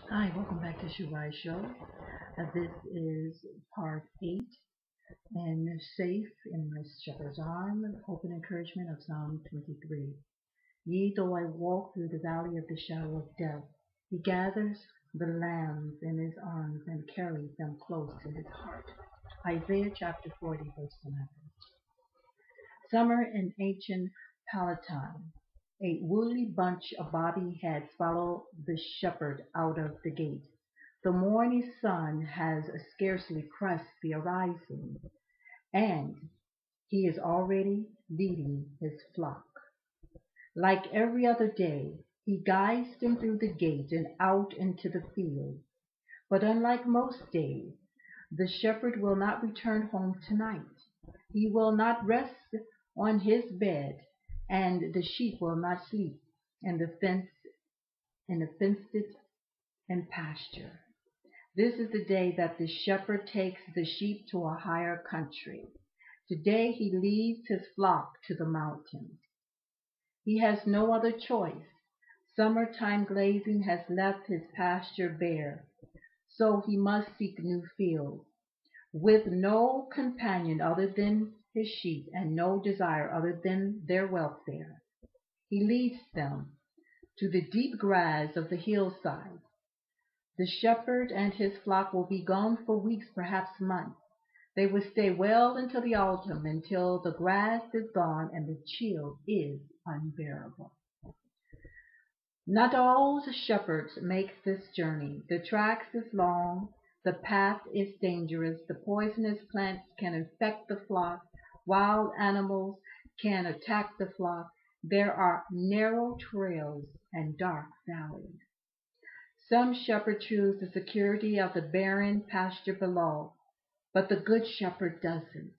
Hi, welcome back to Shurai Show. This is part 8 and Safe in My Shepherd's Arm, Hope and Encouragement of Psalm 23. Yea, though I walk through the valley of the shadow of death, he gathers the lambs in his arms and carries them close to his heart. Isaiah chapter 40, verse 11. Summer in ancient Palatine. A woolly bunch of bobby heads follow the shepherd out of the gate. The morning sun has scarcely crossed the horizon, and he is already leading his flock. Like every other day, he guides them through the gate and out into the field. But unlike most days, the shepherd will not return home tonight. He will not rest on his bed, and the sheep will not sleep in the fenced in pasture. This is the day that the shepherd takes the sheep to a higher country. Today he leads his flock to the mountains. He has no other choice. Summertime grazing has left his pasture bare, so he must seek new fields. With no companion other than his sheep and no desire other than their welfare, he leads them to the deep grass of the hillside. The shepherd and his flock will be gone for weeks, perhaps months. They will stay well until the autumn, until the grass is gone and the chill is unbearable. Not all the shepherds make this journey. The tracks is long, the path is dangerous, the poisonous plants can infect the flock, wild animals can attack the flock. There are narrow trails and dark valleys. Some shepherds choose the security of the barren pasture below, but the good shepherd doesn't.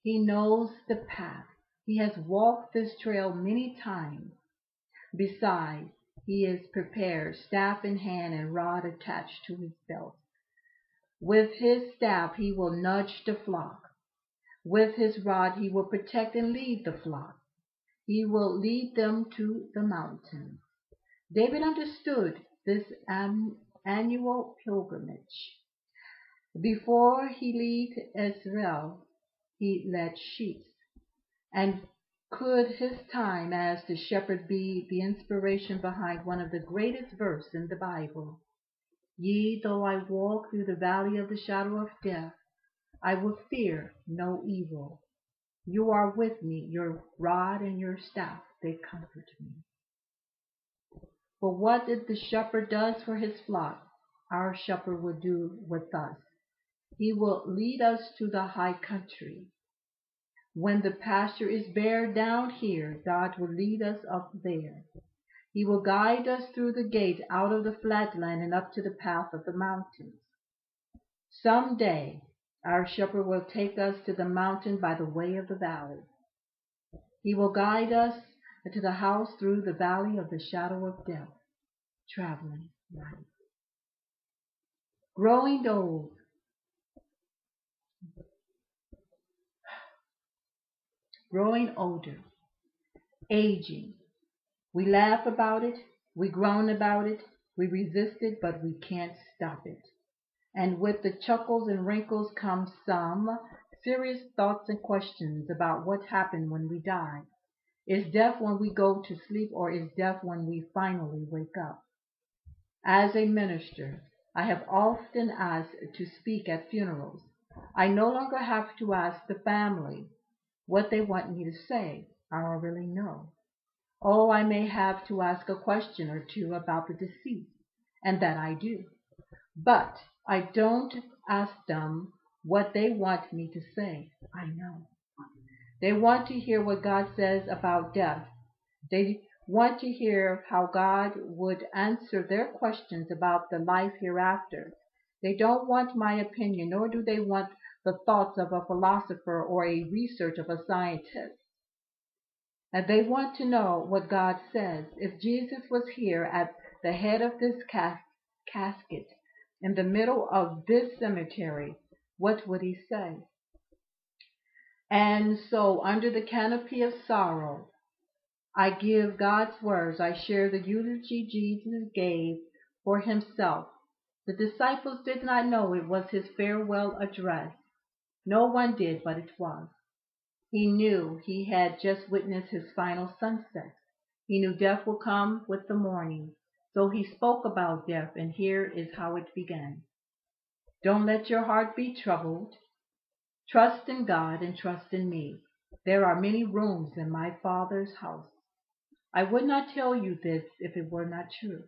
He knows the path. He has walked this trail many times. Besides, he is prepared, staff in hand and rod attached to his belt. With his staff he will nudge the flock. With his rod he will protect and lead the flock. He will lead them to the mountains. David understood this annual pilgrimage. Before he led Israel, he led sheep. And could his time as the shepherd be the inspiration behind one of the greatest verses in the Bible? Yea, though I walk through the valley of the shadow of death, I will fear no evil. You are with me, your rod and your staff, they comfort me. For what did the shepherd does for his flock, our shepherd will do with us. He will lead us to the high country. When the pasture is bare down here, God will lead us up there. He will guide us through the gate out of the flat land and up to the path of the mountains. Some day, our shepherd will take us to the mountain by the way of the valley. He will guide us to the house through the valley of the shadow of death, traveling light. Growing old. Growing older. Aging. We laugh about it, we groan about it, we resist it, but we can't stop it. And with the chuckles and wrinkles come some serious thoughts and questions about what happened when we die. Is death when we go to sleep, or is death when we finally wake up? As a minister, I have often asked to speak at funerals. I no longer have to ask the family what they want me to say. I already know. Oh, I may have to ask a question or two about the deceased, and that I do. But I don't ask them what they want me to say. I know. They want to hear what God says about death. They want to hear how God would answer their questions about the life hereafter. They don't want my opinion, nor do they want the thoughts of a philosopher or a research of a scientist. And they want to know what God says. If Jesus was here at the head of this casket, in the middle of this cemetery, what would he say? And so, under the canopy of sorrow, I give God's words. I share the eulogy Jesus gave for himself. The disciples did not know it was his farewell address. No one did, but it was. He knew he had just witnessed his final sunset. He knew death would come with the morning. So he spoke about death, and here is how it began. Don't let your heart be troubled. Trust in God and trust in me. There are many rooms in my Father's house. I would not tell you this if it were not true.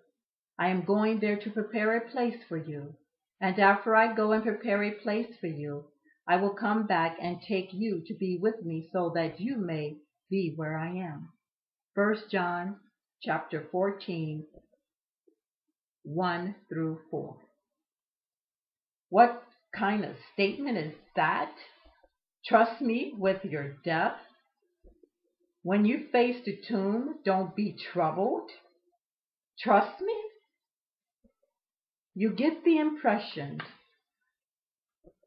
I am going there to prepare a place for you. And after I go and prepare a place for you, I will come back and take you to be with me so that you may be where I am. 1 John chapter 14, 1 through 4. What kind of statement is that? Trust me with your death? When you face the tomb, don't be troubled. Trust me? You get the impression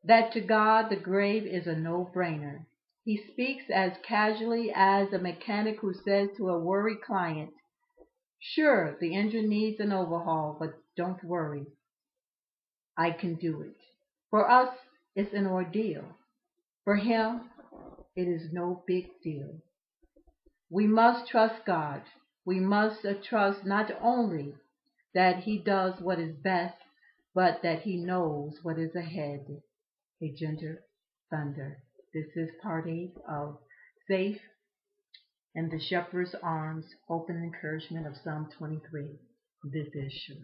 that to God the grave is a no-brainer. He speaks as casually as a mechanic who says to a worried client, "Sure, the engine needs an overhaul, but don't worry. I can do it." For us, it's an ordeal. For him, it is no big deal. We must trust God. We must trust not only that he does what is best, but that he knows what is ahead. A gentle thunder. This is part 8 of Safe in the Shepherd's Arms, Hope and Encouragement of Psalm 23. This is sure.